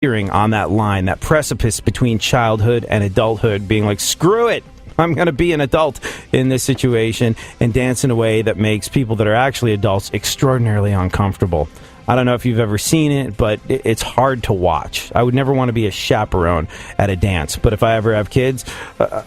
on that line, that precipice between childhood and adulthood, being like, screw it, I'm going to be an adult in this situation, and dance in a way that makes people that are actually adults extraordinarily uncomfortable. I don't know if you've ever seen it, but it's hard to watch. I would never want to be a chaperone at a dance, but if I ever have kids,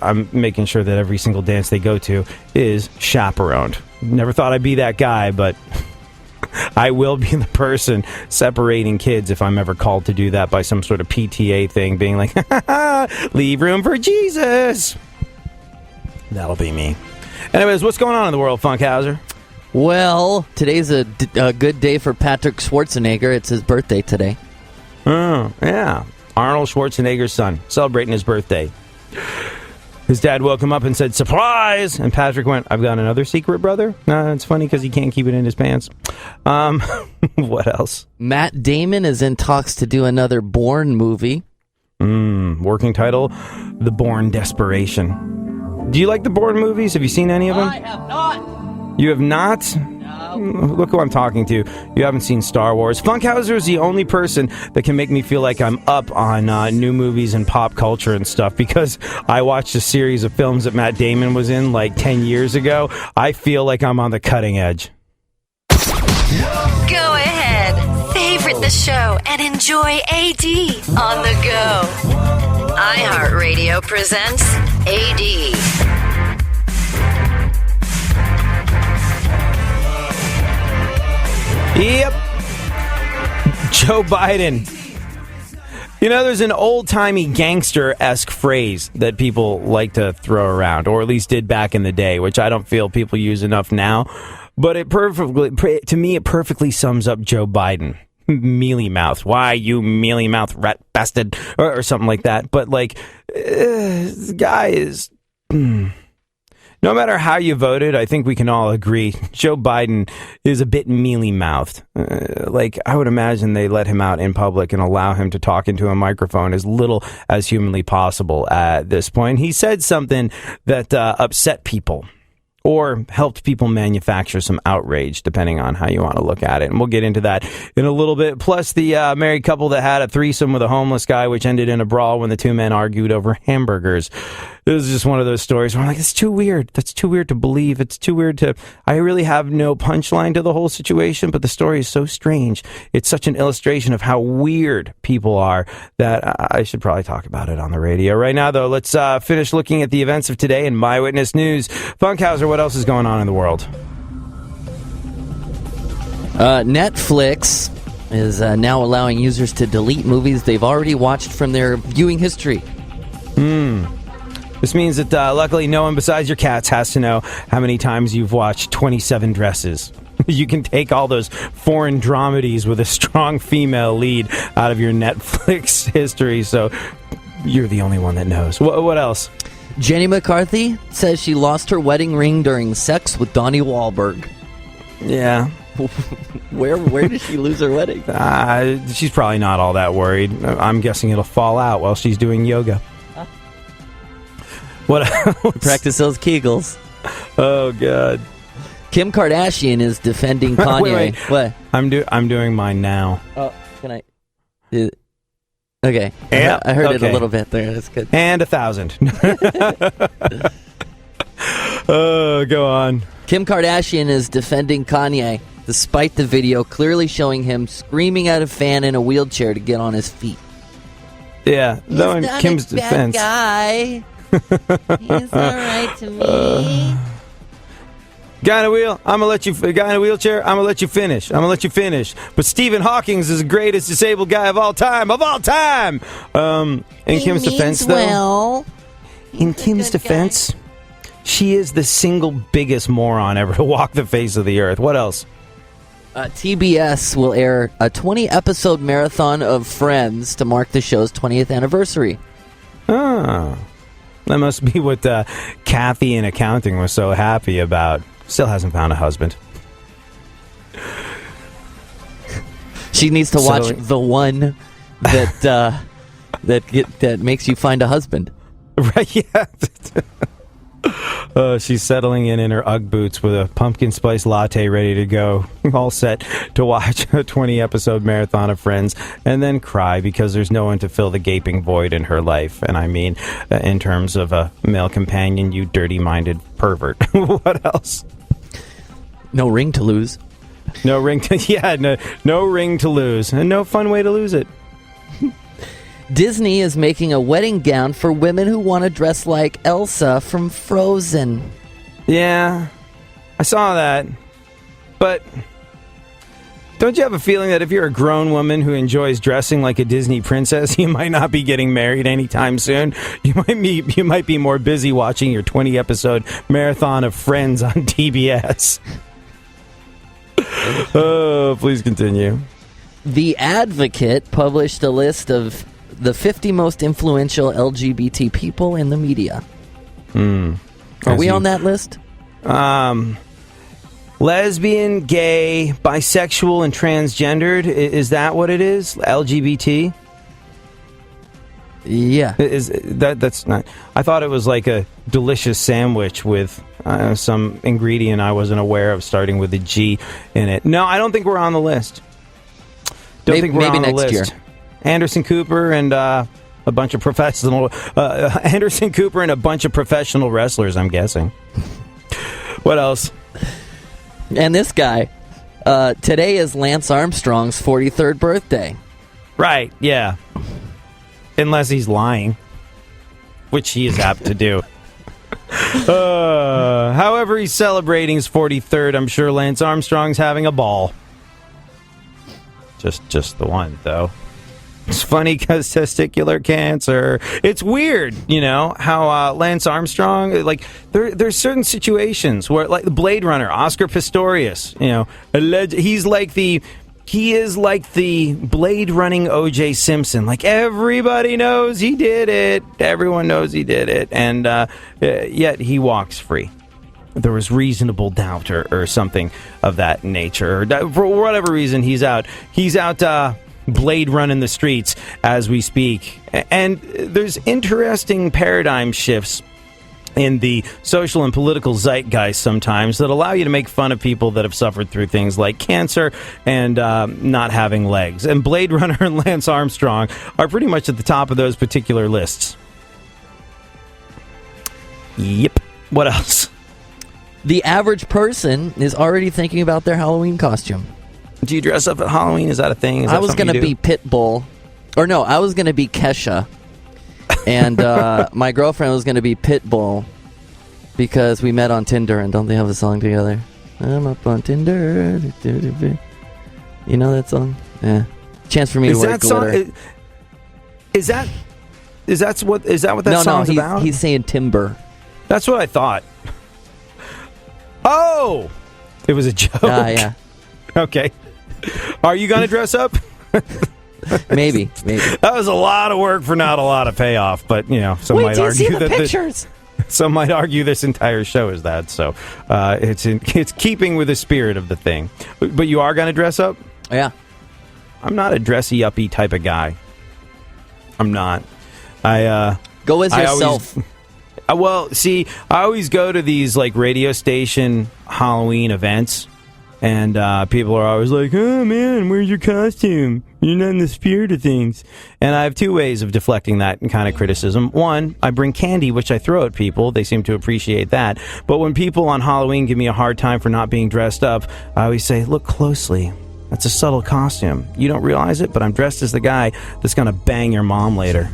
I'm making sure that every single dance they go to is chaperoned. Never thought I'd be that guy, but I will be the person separating kids if I'm ever called to do that by some sort of PTA thing, being like, leave room for Jesus. That'll be me. Anyways, what's going on in the world, Funkhouser? Well, today's a good day for Patrick Schwarzenegger. It's his birthday today. Oh, yeah. Arnold Schwarzenegger's son, celebrating his birthday. His dad woke him up and said, surprise! And Patrick went, I've got another secret, brother? No, it's funny because he can't keep it in his pants. What else? Matt Damon is in talks to do another Bourne movie. Working title, The Bourne Desperation. Do you like the Bourne movies? Have you seen any of them? I have not. You have not? No. Look who I'm talking to. You haven't seen Star Wars. Funkhouser is the only person that can make me feel like I'm up on new movies and pop culture and stuff, because I watched a series of films that Matt Damon was in like 10 years ago. I feel like I'm on the cutting edge. Go ahead. Favorite the show and enjoy AD on the go. iHeartRadio presents AD. Yep. Joe Biden. You know, there's an old-timey gangster-esque phrase that people like to throw around, or at least did back in the day, which I don't feel people use enough now. But it perfectly sums up Joe Biden. Mealy mouth. Why, you mealy mouth rat bastard, or something like that. But like, this guy is. No matter how you voted, I think we can all agree Joe Biden is a bit mealy-mouthed. Like, I would imagine they let him out in public and allow him to talk into a microphone as little as humanly possible at this point. He said something that upset people, or helped people manufacture some outrage, depending on how you want to look at it. And we'll get into that in a little bit. Plus, the married couple that had a threesome with a homeless guy, which ended in a brawl when the two men argued over hamburgers. It was just one of those stories where I'm like, it's too weird. That's too weird to believe. It's too weird to... I really have no punchline to the whole situation, but the story is so strange. It's such an illustration of how weird people are that I should probably talk about it on the radio. Right now, though, let's finish looking at the events of today in My Witness News. Funkhouser, what else is going on in the world? Netflix is now allowing users to delete movies they've already watched from their viewing history. This means that luckily no one besides your cats has to know how many times you've watched 27 Dresses. You can take all those foreign dramedies with a strong female lead out of your Netflix history, so you're the only one that knows. What else? Jenny McCarthy says she lost her wedding ring during sex with Donnie Wahlberg. Yeah. Where did she lose her wedding? She's probably not all that worried. I'm guessing it'll fall out while she's doing yoga. What else? Practice those Kegels. Oh, God. Kim Kardashian is defending Kanye. Wait. What? I'm doing mine now. Oh, can I? Okay. Yeah, I heard it a okay. little bit there. That's good. And 1,000. Go on. Kim Kardashian is defending Kanye, despite the video clearly showing him screaming at a fan in a wheelchair to get on his feet. Yeah, though in Kim's defense. Guy. He's all right to me. Guy in a wheel, I'm gonna let you. Guy in a wheelchair, I'm gonna let you finish. But Stephen Hawking is the greatest disabled guy of all time. In Kim's defense, though, in Kim's defense, she is the single biggest moron ever to walk the face of the earth. What else? TBS will air a 20-episode marathon of Friends to mark the show's 20th anniversary. Oh. That must be what Kathy in accounting was so happy about. Still hasn't found a husband. She needs to watch the one that that makes you find a husband. Right? Yeah. She's settling in her Ugg boots with a pumpkin spice latte ready to go, all set to watch a 20-episode marathon of Friends, and then cry because there's no one to fill the gaping void in her life. And I mean, in terms of a male companion, you dirty-minded pervert. What else? No ring to lose. No ring to no ring to lose, and no fun way to lose it. Disney is making a wedding gown for women who want to dress like Elsa from Frozen. Yeah, I saw that. But don't you have a feeling that if you're a grown woman who enjoys dressing like a Disney princess, you might not be getting married anytime soon? You might be more busy watching your 20-episode marathon of Friends on TBS. Oh, please continue. The Advocate published a list of the 50 most influential LGBT people in the media. Are we on that list? Lesbian, gay, bisexual, and transgendered. Is that what it is? LGBT? Yeah. That's not. I thought it was like a delicious sandwich with some ingredient I wasn't aware of starting with a G in it. No, I don't think we're on the list. Maybe next year. Anderson Cooper and a bunch of professional wrestlers, I'm guessing. What else? And this guy, today is Lance Armstrong's 43rd birthday. Right, yeah. Unless he's lying, which he is apt to do. However he's celebrating his 43rd, I'm sure Lance Armstrong's having a ball. Just the one, though. It's funny because testicular cancer. It's weird, how Lance Armstrong, like, there's certain situations where, like, the Blade Runner, Oscar Pistorius, he is like the Blade running O.J. Simpson. Like, everybody knows he did it. Everyone knows he did it. And yet he walks free. There was reasonable doubt or something of that nature. For whatever reason, he's out. He's out Blade running the streets as we speak. And there's interesting paradigm shifts in the social and political zeitgeist sometimes that allow you to make fun of people that have suffered through things like cancer and not having legs. And Blade Runner and Lance Armstrong are pretty much at the top of those particular lists. Yep. What else? The average person is already thinking about their Halloween costume. Do you dress up at Halloween? Is that a thing? I was going to be Pitbull. Or no, I was going to be Kesha. And my girlfriend was going to be Pitbull because we met on Tinder, and don't they have a song together? I'm up on Tinder. You know that song? Yeah. Chance for me to wear glitter. Is that what that song's about? No, he's saying timber. That's what I thought. Oh! It was a joke. Yeah. Okay. Are you going to dress up? Maybe. That was a lot of work for not a lot of payoff, but some might argue that pictures. Some might argue this entire show is that. So it's keeping with the spirit of the thing. But you are going to dress up? Yeah. I'm not a dressy uppy type of guy. I'm not. Go as yourself. I always go to these like radio station Halloween events. And people are always like, oh, man, where's your costume? You're not in the spirit of things. And I have two ways of deflecting that kind of criticism. One, I bring candy, which I throw at people. They seem to appreciate that. But when people on Halloween give me a hard time for not being dressed up, I always say, look closely. That's a subtle costume. You don't realize it, but I'm dressed as the guy that's going to bang your mom later.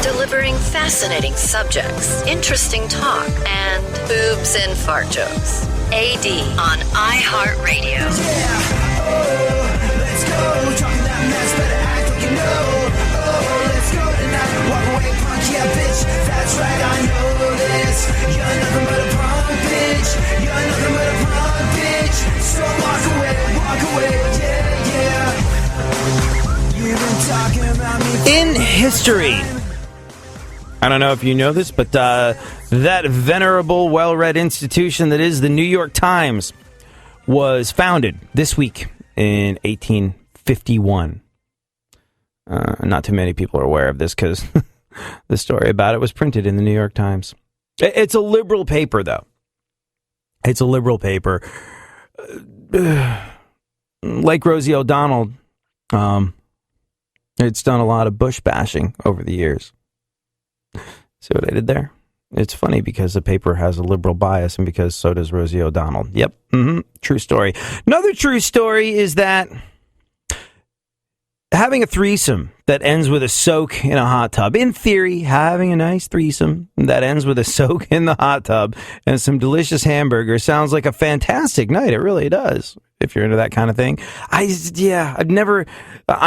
Delivering fascinating subjects, interesting talk, and boobs and fart jokes. AD on iHeartRadio. Yeah, oh, let's go. Talking that mess, better act like you know. Oh, let's go tonight. Walk away, punk, yeah, bitch. That's right, I know this. You're nothing but a punk, bitch. You're nothing but a punk, bitch. So walk away, yeah, yeah. In history, I don't know if you know this, but that venerable, well-read institution that is the New York Times was founded this week in 1851. Not too many people are aware of this because the story about it was printed in the New York Times. It's a liberal paper, though. It's a liberal paper. Like Rosie O'Donnell, it's done a lot of Bush bashing over the years. See what I did there? It's funny because the paper has a liberal bias and because so does Rosie O'Donnell. Yep. True story. Another true story is that having a threesome that ends with a soak in a hot tub, in theory, having a nice threesome that ends with a soak in the hot tub and some delicious hamburgers sounds like a fantastic night. It really does. If you're into that kind of thing. I'm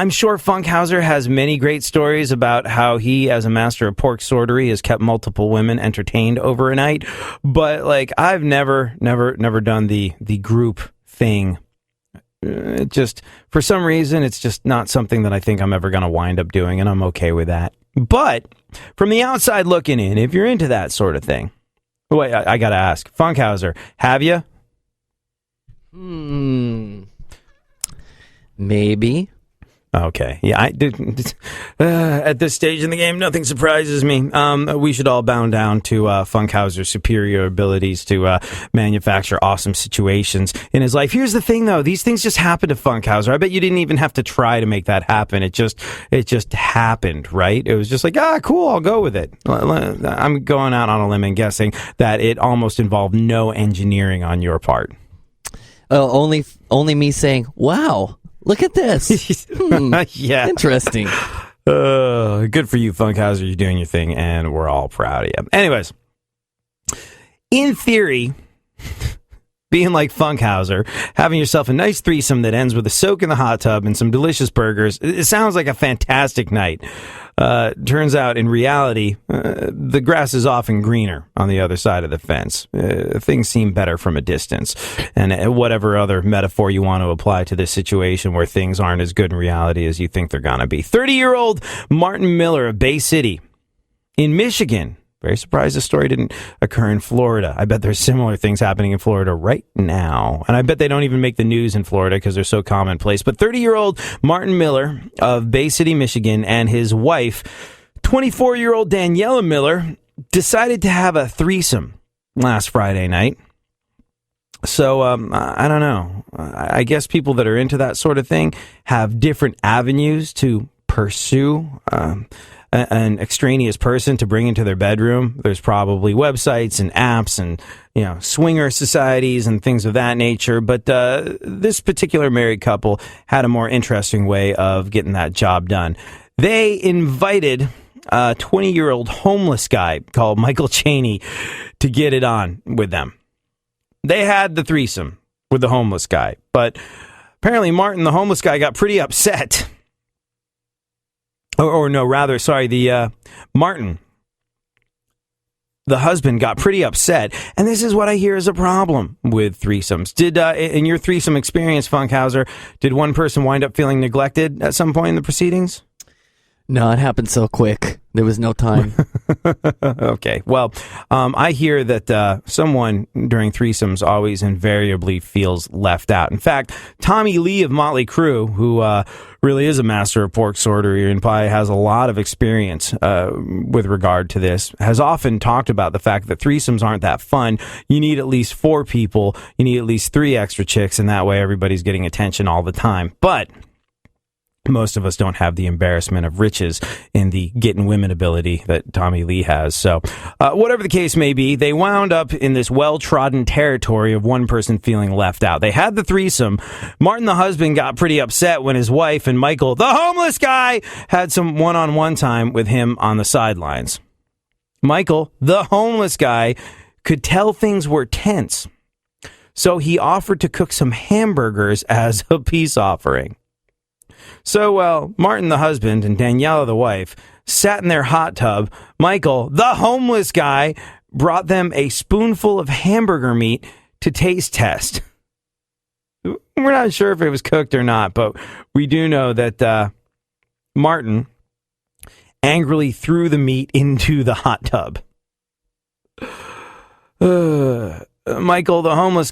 sure Funkhouser has many great stories about how he, as a master of pork sortery, has kept multiple women entertained over a night. But like, I've never done the group thing. It just, for some reason, it's just not something that I think I'm ever going to wind up doing, and I'm okay with that. But from the outside looking in, if you're into that sort of thing, wait, I got to ask, Funkhouser, have you? Maybe. Okay. Yeah, I did. At this stage in the game, nothing surprises me. We should all bow down to Funkhouser's superior abilities to manufacture awesome situations in his life. Here's the thing, though. These things just happen to Funkhouser. I bet you didn't even have to try to make that happen. It just happened, right? It was just like, cool, I'll go with it. I'm going out on a limb and guessing that it almost involved no engineering on your part. Only me saying, wow, look at this. Yeah. Interesting. Good for you, Funkhouser. You're doing your thing, and we're all proud of you. Anyways, in theory, being like Funkhouser, having yourself a nice threesome that ends with a soak in the hot tub and some delicious burgers, it sounds like a fantastic night. Turns out, in reality, the grass is often greener on the other side of the fence. Things seem better from a distance. And whatever other metaphor you want to apply to this situation where things aren't as good in reality as you think they're going to be. 30-year-old Martin Miller of Bay City in Michigan. Very surprised the story didn't occur in Florida. I bet there's similar things happening in Florida right now. And I bet they don't even make the news in Florida because they're so commonplace. But 30-year-old Martin Miller of Bay City, Michigan, and his wife, 24-year-old Daniela Miller, decided to have a threesome last Friday night. So, I don't know. I guess people that are into that sort of thing have different avenues to pursue an extraneous person to bring into their bedroom. There's probably websites and apps and, swinger societies and things of that nature. But this particular married couple had a more interesting way of getting that job done. They invited a 20-year-old homeless guy called Michael Cheney to get it on with them. They had the threesome with the homeless guy, but apparently Martin, the homeless guy, got pretty upset. Martin, the husband, got pretty upset. And this is what I hear is a problem with threesomes. Did, in your threesome experience, Funkhouser, did one person wind up feeling neglected at some point in the proceedings? No, it happened so quick. There was no time. Okay. Well, I hear that someone during threesomes always invariably feels left out. In fact, Tommy Lee of Motley Crue, who really is a master of pork sortery and probably has a lot of experience with regard to this, has often talked about the fact that threesomes aren't that fun. You need at least 4 people. You need at least 3 extra chicks, and that way everybody's getting attention all the time. But most of us don't have the embarrassment of riches in the getting women ability that Tommy Lee has. So whatever the case may be, they wound up in this well-trodden territory of one person feeling left out. They had the threesome. Martin, the husband, got pretty upset when his wife and Michael, the homeless guy, had some one-on-one time with him on the sidelines. Michael, the homeless guy, could tell things were tense. So he offered to cook some hamburgers as a peace offering. So, Martin, the husband, and Daniela, the wife, sat in their hot tub. Michael, the homeless guy, brought them a spoonful of hamburger meat to taste test. We're not sure if it was cooked or not, but we do know that Martin angrily threw the meat into the hot tub. Michael, the homeless